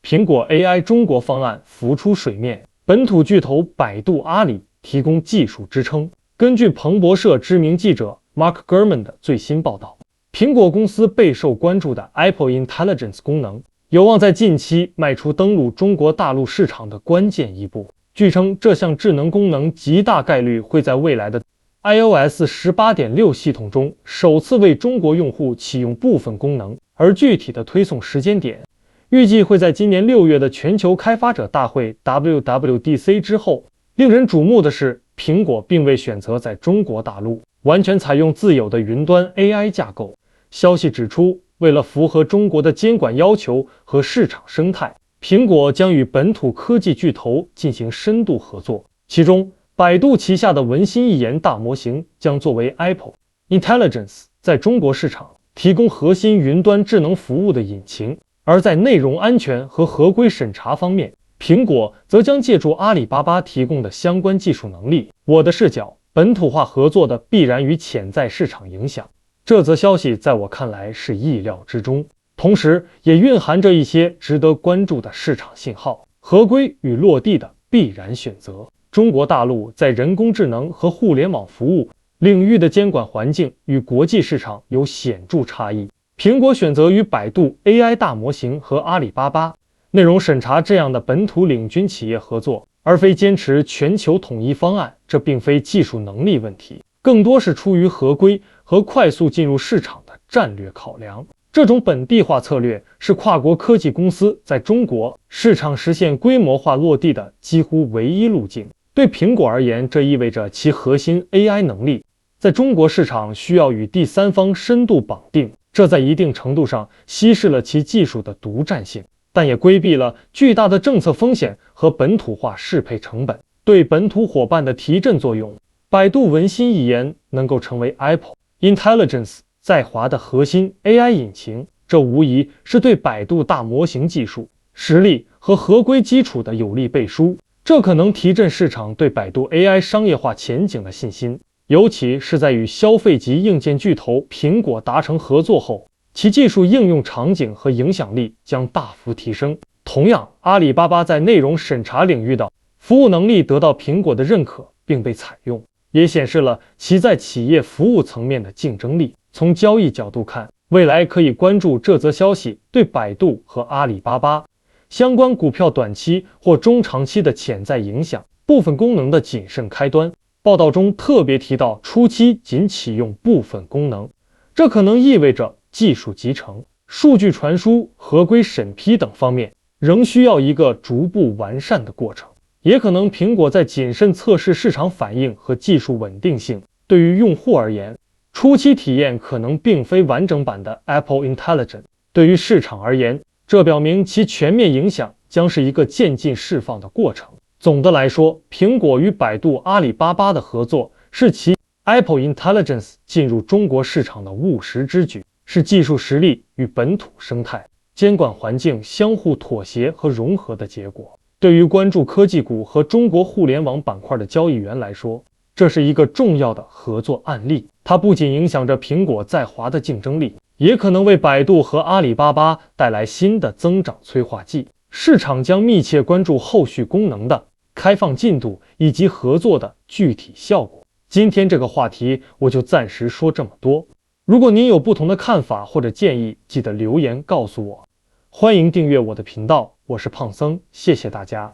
苹果 AI 中国方案浮出水面，本土巨头百度、阿里提供技术支撑。根据彭博社知名记者 Mark Gurman 的最新报道，苹果公司备受关注的 Apple Intelligence 功能有望在近期迈出登陆中国大陆市场的关键一步。据称，这项智能功能极大概率会在未来的 iOS 18.6 系统中首次为中国用户启用部分功能，而具体的推送时间点预计会在今年6月的全球开发者大会 WWDC 之后。令人瞩目的是，苹果并未选择在中国大陆完全采用自有的云端 AI 架构。消息指出，为了符合中国的监管要求和市场生态，苹果将与本土科技巨头进行深度合作。其中，百度旗下的文心一言大模型将作为 Apple Intelligence 在中国市场提供核心云端智能服务的引擎。而在内容安全和合规审查方面，苹果则将借助阿里巴巴提供的相关技术能力。我的视角，本土化合作的必然与潜在市场影响。这则消息在我看来是意料之中，同时也蕴含着一些值得关注的市场信号。合规与落地的必然选择。中国大陆在人工智能和互联网服务领域的监管环境与国际市场有显著差异。苹果选择与百度 AI 大模型和阿里巴巴内容审查这样的本土领军企业合作，而非坚持全球统一方案。这并非技术能力问题，更多是出于合规和快速进入市场的战略考量。这种本地化策略是跨国科技公司在中国市场实现规模化落地的几乎唯一路径。对苹果而言，这意味着其核心 AI 能力在中国市场需要与第三方深度绑定，这在一定程度上稀释了其技术的独占性，但也规避了巨大的政策风险和本土化适配成本。对本土伙伴的提振作用，百度文心一言能够成为 Apple Intelligence 在华的核心 AI 引擎，这无疑是对百度大模型技术实力和合规基础的有力背书。这可能提振市场对百度 AI 商业化前景的信心，尤其是在与消费级硬件巨头苹果达成合作后，其技术应用场景和影响力将大幅提升。同样，阿里巴巴在内容审查领域的服务能力得到苹果的认可并被采用，也显示了其在企业服务层面的竞争力。从交易角度看，未来可以关注这则消息对百度和阿里巴巴相关股票短期或中长期的潜在影响。部分功能的谨慎开端，报道中特别提到初期仅启用部分功能，这可能意味着技术集成、数据传输、合规审批等方面仍需要一个逐步完善的过程。也可能苹果在谨慎测试市场反应和技术稳定性。对于用户而言，初期体验可能并非完整版的 Apple Intelligence。对于市场而言，这表明其全面影响将是一个渐进释放的过程。总的来说，苹果与百度、阿里巴巴的合作是其 Apple Intelligence 进入中国市场的务实之举，是技术实力与本土生态、监管环境相互妥协和融合的结果。对于关注科技股和中国互联网板块的交易员来说，这是一个重要的合作案例。它不仅影响着苹果在华的竞争力，也可能为百度和阿里巴巴带来新的增长催化剂。市场将密切关注后续功能的开放进度以及合作的具体效果。今天这个话题我就暂时说这么多。如果您有不同的看法或者建议，记得留言告诉我。欢迎订阅我的频道，我是胖僧，谢谢大家。